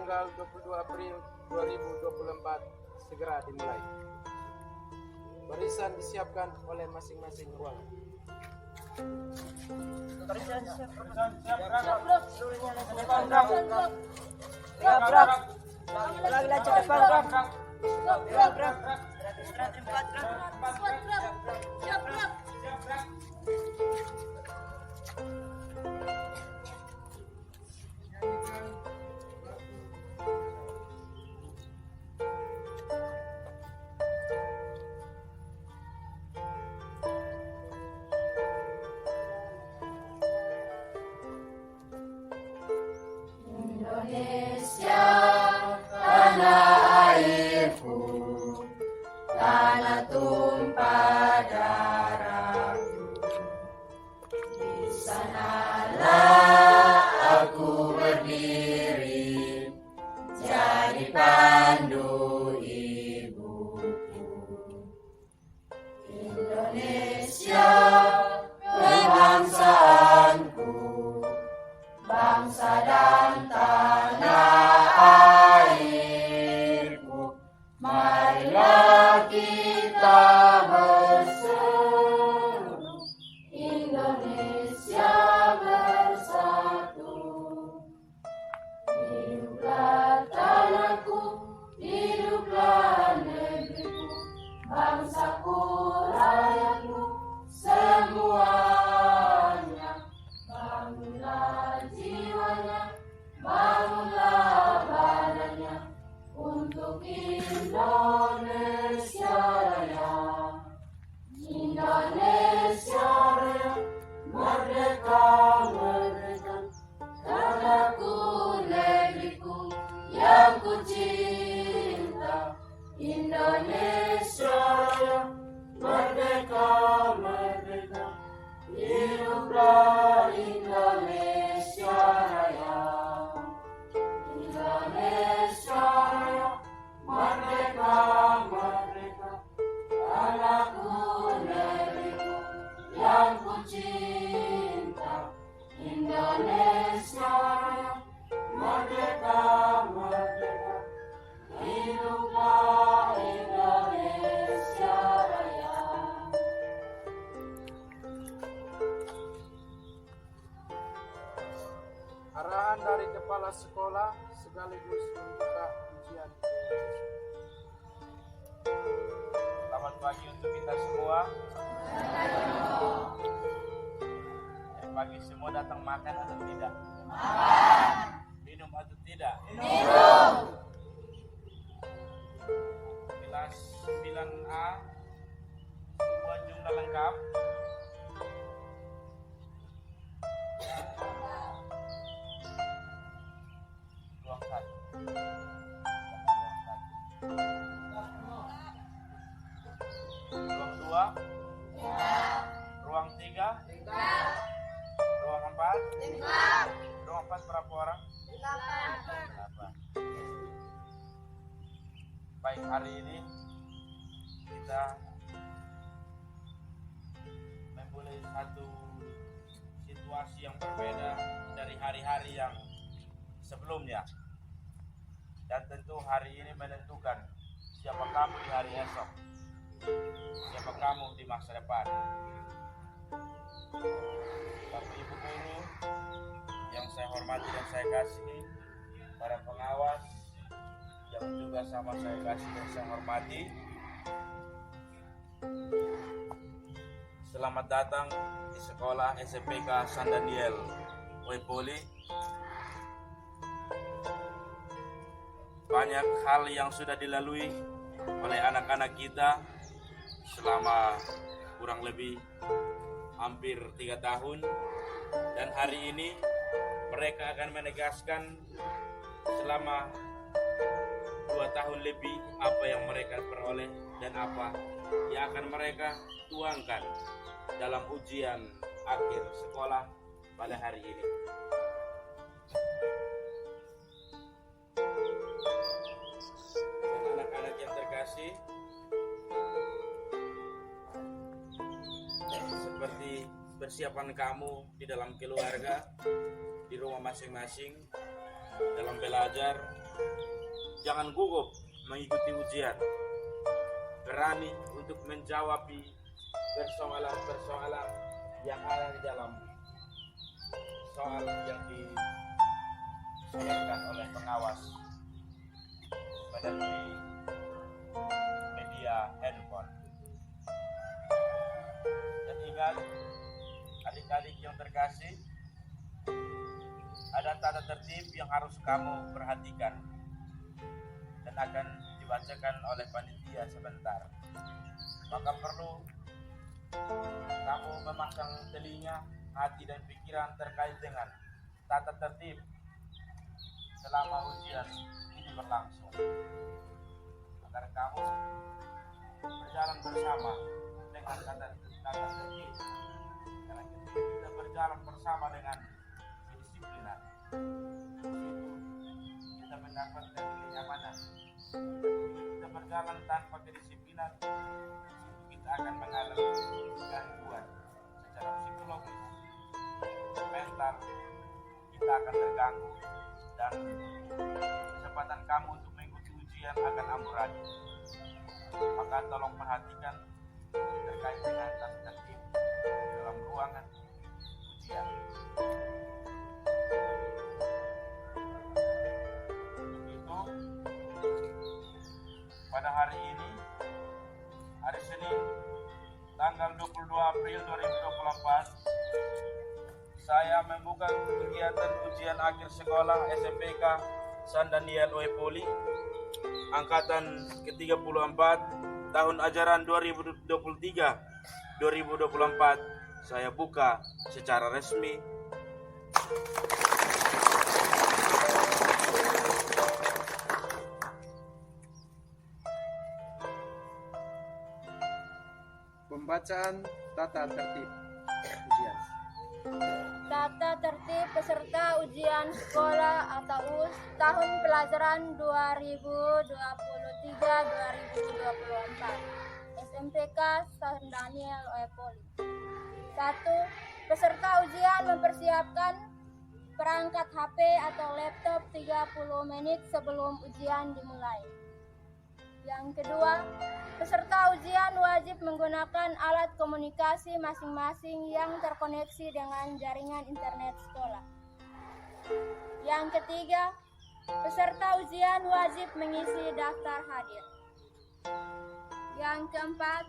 tanggal 22 April 2024 segera dimulai. Barisan disiapkan oleh masing-masing ruangan. Barisan siap. Lagi lanjut depan. Indonesia, tanah airku, tanah tumpah darahku. Di sanalah aku berdiri, jadi pandu ibuku. Indonesia, kebangsaanku, bangsa dan tanah airku, marilah kita berseru, Indonesia bersatu. Hiduplah tanahku, hiduplah negeriku, bangsaku, rakyatku, semuanya. Bangunlah jiwanya, bangunlah badannya, untuk Indonesia Raya. Indonesia Raya, merdeka, merdeka, tanahku, negeriku yang ku cinta. Indonesia Raya, merdeka, merdeka, hiduplah Indonesia Raya. Indonesia Raya, merdeka, merdeka, tanahku, negeriku yang ku cinta. Indonesia Raya, merdeka, merdeka, hiduplah Indonesia Raya. Arahan dari kepala sekolah sekaligus membuka ujian. Selamat pagi untuk kita semua. Pagi semua datang makan atau tidak? Minum atau tidak? Minum. Kelas 9A semua jumlah lengkap. Ruang 1. Ruang 2. Ruang 3. Ruang 4. Ruang 4 berapa orang? 8. Baik, hari ini kita memulai satu situasi yang berbeda dari hari-hari yang sebelumnya. Dan tentu hari ini menentukan siapa kamu di hari esok, siapa kamu di masa depan. Bapak Ibu guru yang saya hormati dan saya kasihi, para pengawas yang juga sama saya kasih dan saya hormati, selamat datang di sekolah SMPK San Daniel Wepoli. Banyak hal yang sudah dilalui oleh anak-anak kita selama kurang lebih hampir 3 tahun, dan hari ini mereka akan menegaskan selama 2 tahun lebih apa yang mereka peroleh dan apa yang akan mereka tuangkan dalam ujian akhir sekolah pada hari ini. Dan anak-anak yang terkasih, seperti persiapan kamu di dalam keluarga, di rumah masing-masing, dalam belajar, Jangan gugup mengikuti ujian. Berani untuk menjawab persoalan-persoalan yang ada di dalam soal yang disediakan oleh pengawas melalui media handphone. Dan ingat, adik-adik yang terkasih, ada tata tertib yang harus kamu perhatikan dan akan dibacakan oleh panitia sebentar. Maka perlu kamu memasang telinga, hati dan pikiran terkait dengan tata tertib selama ujian ini berlangsung, agar kamu berjalan bersama dengan tata tertib. Karena ketika kita berjalan bersama dengan kedisiplinan, kita mendapatkan kenyamanan. Ketika kita berjalan tanpa kedisiplinan, kita akan mengalami gangguan secara psikologis, mental, kita akan terganggu dan kesempatan kamu untuk mengikuti ujian akan amburadul. Maka tolong perhatikan terkait dengan tata tertib di dalam ruangan ujian. Untuk itu, pada hari ini, hari Senin, tanggal 22 April 2024, saya membuka kegiatan ujian akhir sekolah SMPK San Daniel OE Poli angkatan ke-34 tahun ajaran 2023-2024. Saya buka secara resmi. Pembacaan tata tertib ujian. Tata tertib peserta ujian sekolah atau US tahun pelajaran 2023-2024 SMPK San Daniel OE Poli. 1. Peserta ujian mempersiapkan perangkat HP atau laptop 30 menit sebelum ujian dimulai. Yang kedua, peserta ujian wajib menggunakan alat komunikasi masing-masing yang terkoneksi dengan jaringan internet sekolah. Yang ketiga, peserta ujian wajib mengisi daftar hadir. Yang keempat,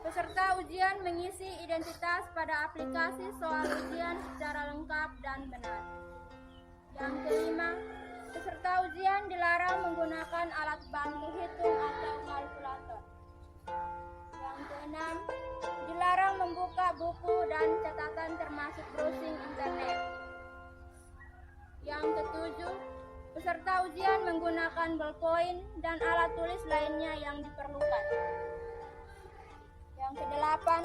peserta ujian mengisi identitas pada aplikasi soal ujian secara lengkap dan benar. Yang kelima, peserta ujian dilarang menggunakan alat bantu hitung atau kalkulator. Yang keenam, dilarang membuka buku dan catatan termasuk browsing internet. Yang ketujuh, peserta ujian menggunakan ballpoint dan alat tulis lainnya yang diperlukan. Yang kedelapan,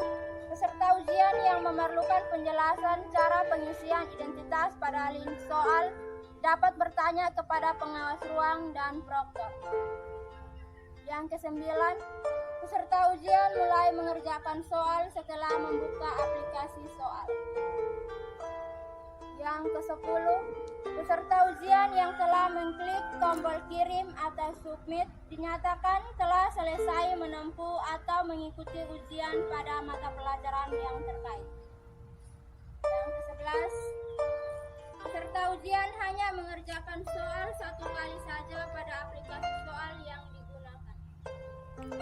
peserta ujian yang memerlukan penjelasan cara pengisian identitas pada link soal dapat bertanya kepada pengawas ruang dan proktor. Yang kesembilan, peserta ujian mulai mengerjakan soal setelah membuka aplikasi soal. Yang ke-10, peserta ujian yang telah mengklik tombol kirim atau submit dinyatakan telah selesai menempuh atau mengikuti ujian pada mata pelajaran yang terkait. Yang ke-11, peserta ujian hanya mengerjakan soal satu kali saja pada aplikasi soal yang digunakan. 12.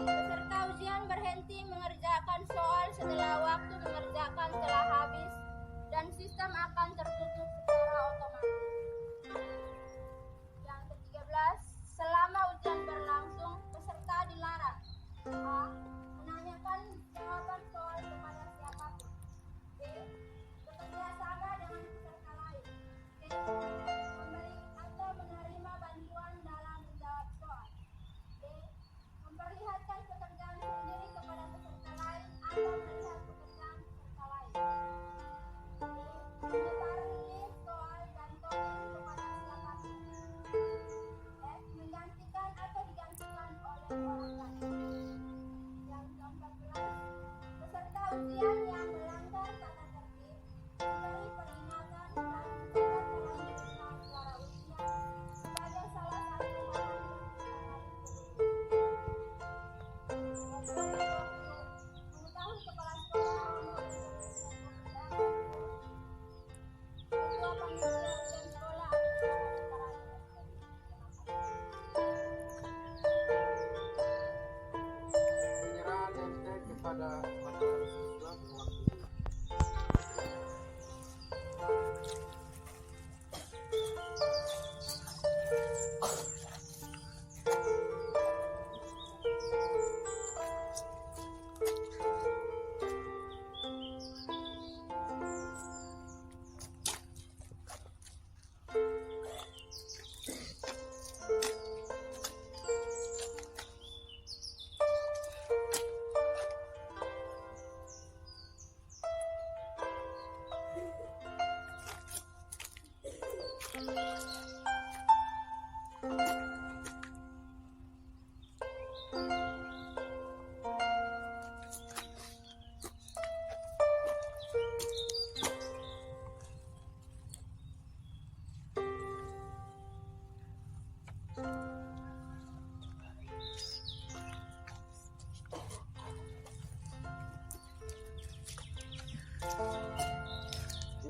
Peserta ujian berhenti mengerjakan soal setelah waktu mengerjakan telah habis dan sistem akan tertutup secara otomatis. Yang ke-13, selama ujian berlangsung, peserta dilarang: A. Menanyakan jawaban soal kepada siapapun. B. Bekerja sama dengan peserta lain. C. Memberi atau menarik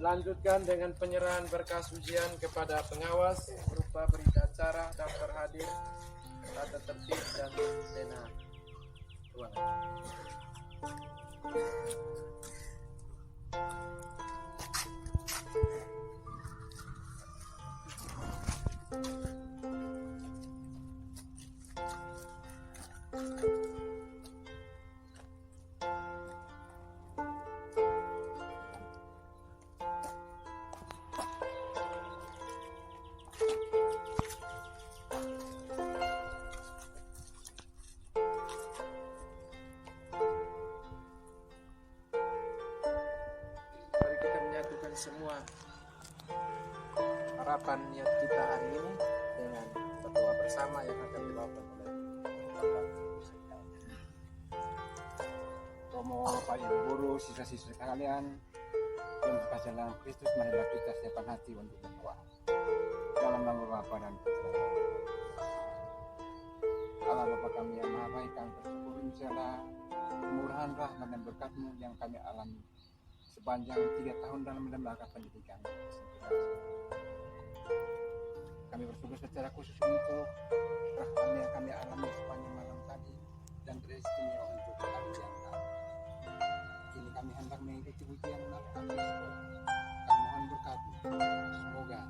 Dilanjutkan dengan penyerahan berkas ujian kepada pengawas berupa berita acara, daftar hadir, tata tertib, dan pena ruangan. Mari kita menyatukan semua harapan niat kita hari ini dengan berdoa bersama yang akan dilakukan oleh Bapak Romo, Pak Ibu Guru, siswa-siswa sekalian yang berkasih dalam Kristus, marilah kita siapkan hati untuk berdoa. Dalam nama Bapa dan Putra. Allah Bapa kami yang Maha Baik, kami bersyukur misalnya kemurahan, rahmat dan berkat-Mu yang kami alami sepanjang 3 tahun dalam lembaga pendidikan. Kami bersyukur secara khusus untuk rahmat yang kami alami sepanjang malam tadi dan teristimewa untuk kami yang tahu. Kini kami hendak mengikuti ujian kami sekolah. Kami mohon berkati. Semoga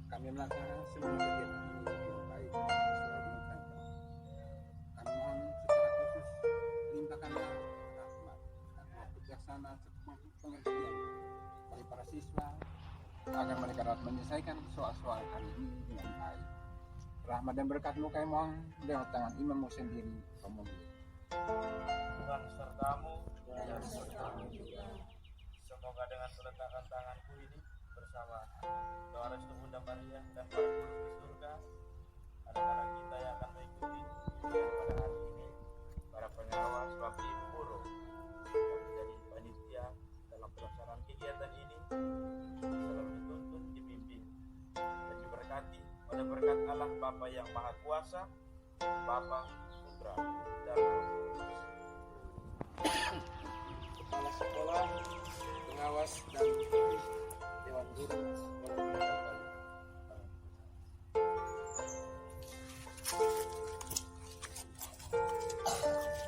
kami melaksanakan semua kegiatan ini dengan baik sesuai dengan rencana. Kami mohon secara khusus limpahkanlah rahmat dan kebijaksanaan serta pengertian bagi para siswa agar mereka dapat menyelesaikan soal-soal hari ini dengan baik. Rahmat dan berkat-Mu kami mohon lewat tangan imammu sendiri, Romo. Tuhan sertamu dan sertamu juga. Semoga dengan meletakkan tanganku ini bersama doa restu Bunda Maria dan para guru di surga, anak-anak kita yang akan mengikuti ujian pada hari ini, para pengawas, Bapak Ibu Guru yang menjadi panitia dalam pelaksanaan kegiatan ini, selalu dituntun, dipimpin dan diberkati oleh berkat Allah Bapa yang Maha Kuasa, Bapa, Putra, dan Roh Kudus. Kepala sekolah, pengawas, dan dewan guru.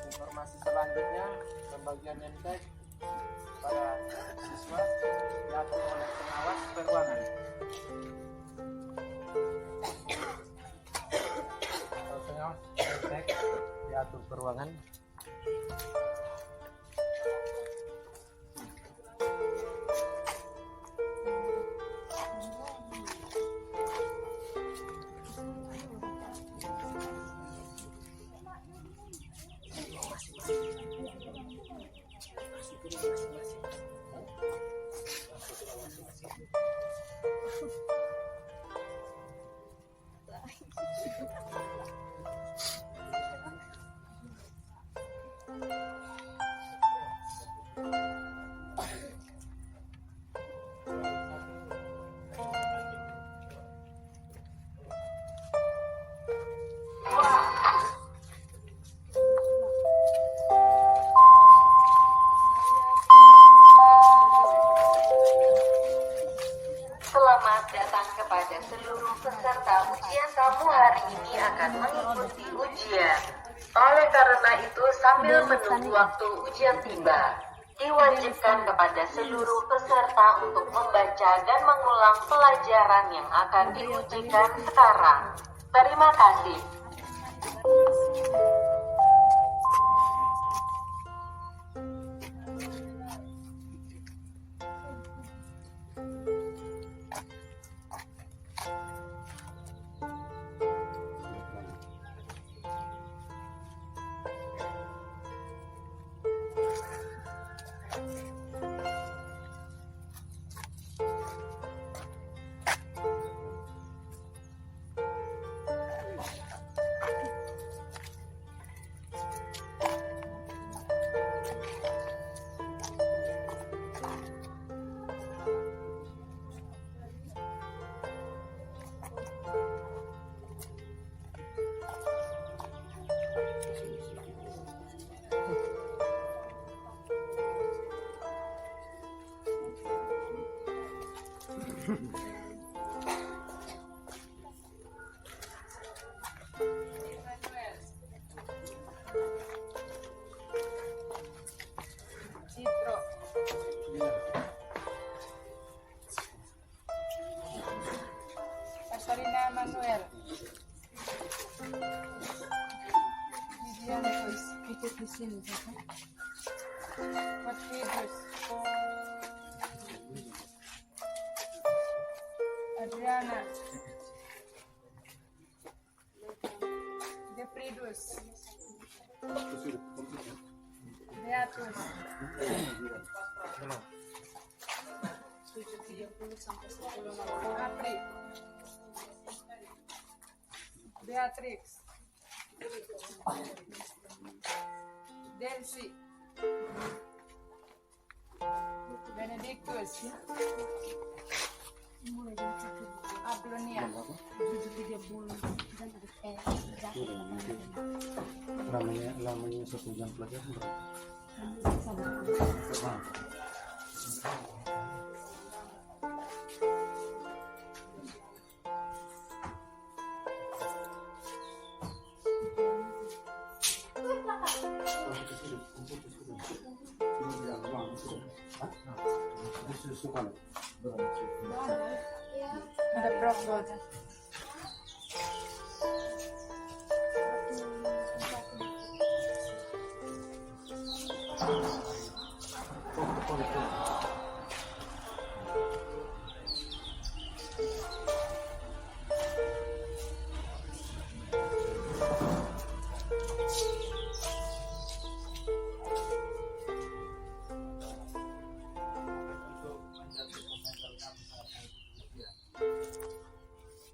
Informasi selanjutnya, pembagian nilai pada siswa diatur oleh pengawas peruangan. Pengawas nilai diatur peruangan. Selamat datang kepada seluruh peserta ujian tamu hari ini akan mengikuti ujian. Oleh karena itu, sambil menunggu waktu ujian tiba, diwajibkan kepada seluruh peserta untuk membaca dan mengulang pelajaran yang akan diujikan sekarang. Terima kasih. Citro. Pasarina Manuel. Vivianus. Matridus. Adriana. Defridus. Beatus. Apri. Beatrix. Delcy. Benedictus. Apolonia. Lamanya 1 jam pelajaran berapa? Ada Brockwood.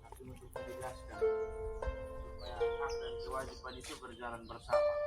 Tapi untuk menegaskan supaya hak dan kewajiban itu berjalan bersama.